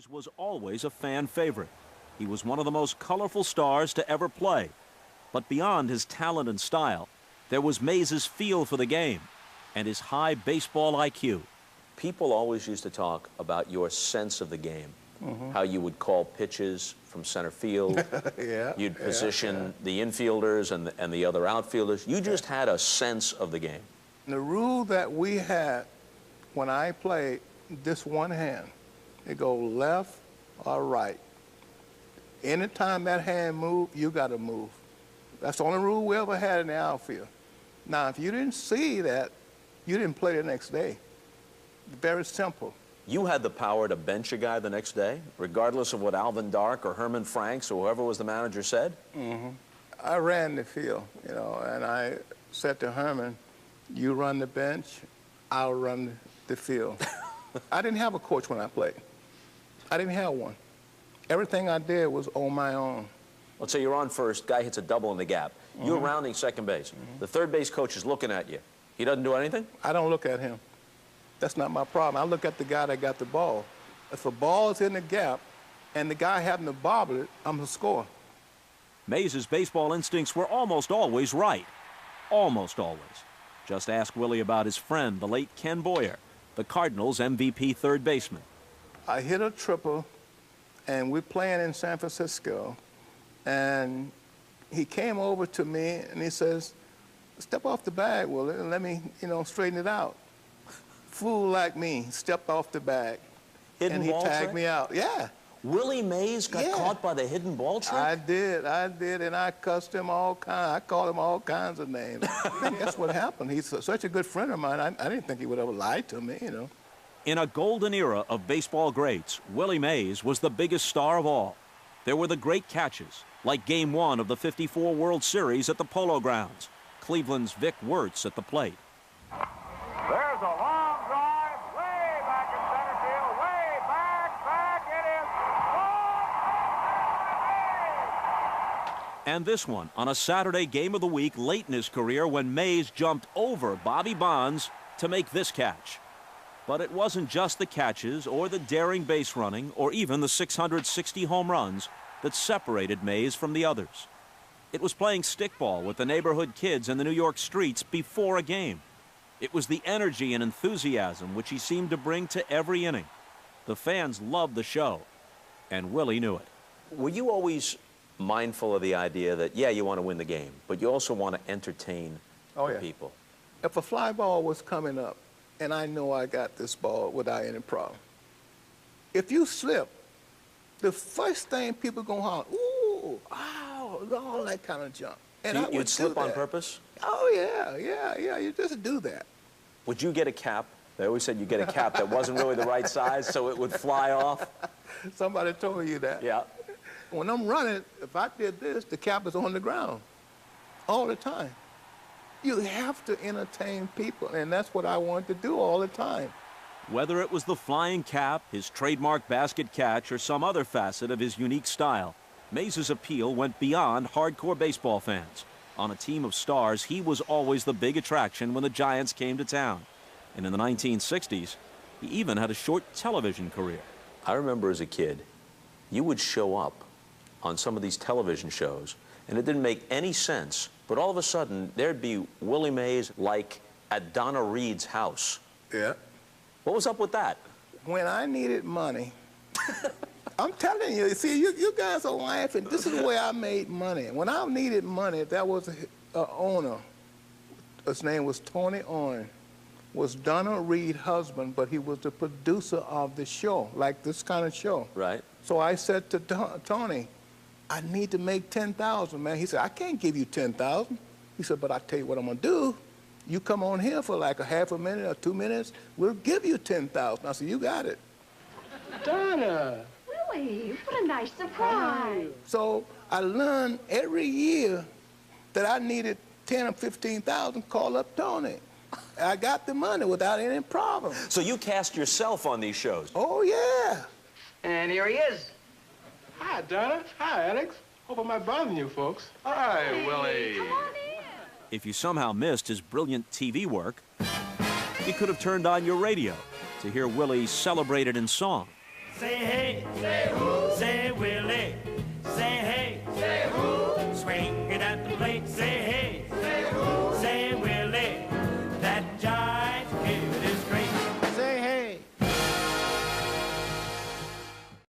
Mays was always a fan favorite. He was one of the most colorful stars to ever play. But beyond his talent and style, there was Mays's feel for the game and his high baseball IQ. People always used to talk about your sense of the game, how you would call pitches from center field. You'd position the infielders and the other outfielders. You just had a sense of the game. The rule that we had when I played, this one hand, it go left or right. Anytime that hand move, you got to move. That's the only rule we ever had in the outfield. Now, if you didn't see that, you didn't play the next day. Very simple. You had the power to bench a guy the next day, regardless of what Alvin Dark or Herman Franks or whoever was the manager said? I ran the field, you know, and I said to Herman, you run the bench, I'll run the field. I didn't have a coach when I played. I didn't have one. Everything I did was on my own. Let's say you're on first, guy hits a double in the gap. You're rounding second base. The third base coach is looking at you. He doesn't do anything? I don't look at him. That's not my problem. I look at the guy that got the ball. If a ball is in the gap and the guy having to bobble it, I'm the scorer. Mays's baseball instincts were almost always right. Almost always. Just ask Willie about his friend, the late Ken Boyer, the Cardinals' MVP third baseman. I hit a triple, and we're playing in San Francisco, and he came over to me, and he says, step off the bag, Willie, and let me, you know, straighten it out. Fool like me stepped off the bag, and he tagged me out. Yeah. Willie Mays got caught by the hidden ball trick? I did, and I cussed him all kinds. I called him all kinds of names. I think that's what happened. He's such a good friend of mine. I didn't think he would ever lie to me, you know. In a golden era of baseball greats, Willie Mays was the biggest star of all. There were the great catches, like Game 1 of the '54 World Series at the Polo Grounds. Cleveland's Vic Wertz at the plate. There's a long drive way back in center field, way back, it is gone. And this one on a Saturday game of the week late in his career when Mays jumped over Bobby Bonds to make this catch. But it wasn't just the catches or the daring base running or even the 660 home runs that separated Mays from the others. It was playing stickball with the neighborhood kids in the New York streets before a game. It was the energy and enthusiasm which he seemed to bring to every inning. The fans loved the show, and Willie knew it. Were you always mindful of the idea that, yeah, you want to win the game, but you also want to entertain people? If a fly ball was coming up, and I know I got this ball without any problem, if you slip, the first thing people gonna holler, ooh, ow, all that kind of junk. And so you'd slip on purpose? Oh, yeah, you just do that. Would you get a cap? They always said you get a cap that wasn't really the right size, so it would fly off. Somebody told you that. Yeah. When I'm running, if I did this, the cap is on the ground all the time. You have to entertain people, and that's what I wanted to do all the time. Whether it was the flying cap, his trademark basket catch, or some other facet of his unique style, Mays's appeal went beyond hardcore baseball fans. On a team of stars, he was always the big attraction when the Giants came to town. And in the 1960s, he even had a short television career. I remember as a kid, you would show up on some of these television shows, and it didn't make any sense, but all of a sudden, there'd be Willie Mays like at Donna Reed's house. Yeah. What was up with that? When I needed money, I'm telling you, see, you guys are laughing. This is the way I made money. When I needed money, there was an owner. His name was Tony Owen. Was Donna Reed's husband, but he was the producer of the show, like this kind of show. Right. So I said to Tony, I need to make $10,000, man. He said, I can't give you $10,000. He said, but I tell you what I'm gonna do. You come on here for like a half a minute or 2 minutes, we'll give you $10,000. I said, you got it. Donna. Willie, what a nice surprise. So I learned every year that I needed 10 or 15,000, call up Tony. I got the money without any problem. So you cast yourself on these shows? Oh, yeah. And here he is. Hi, Donna. Hi, Alex. Hope I'm not bothering you folks. Hi, Willie. Come on in. If you somehow missed his brilliant TV work, you could have turned on your radio to hear Willie celebrated in song. Say hey.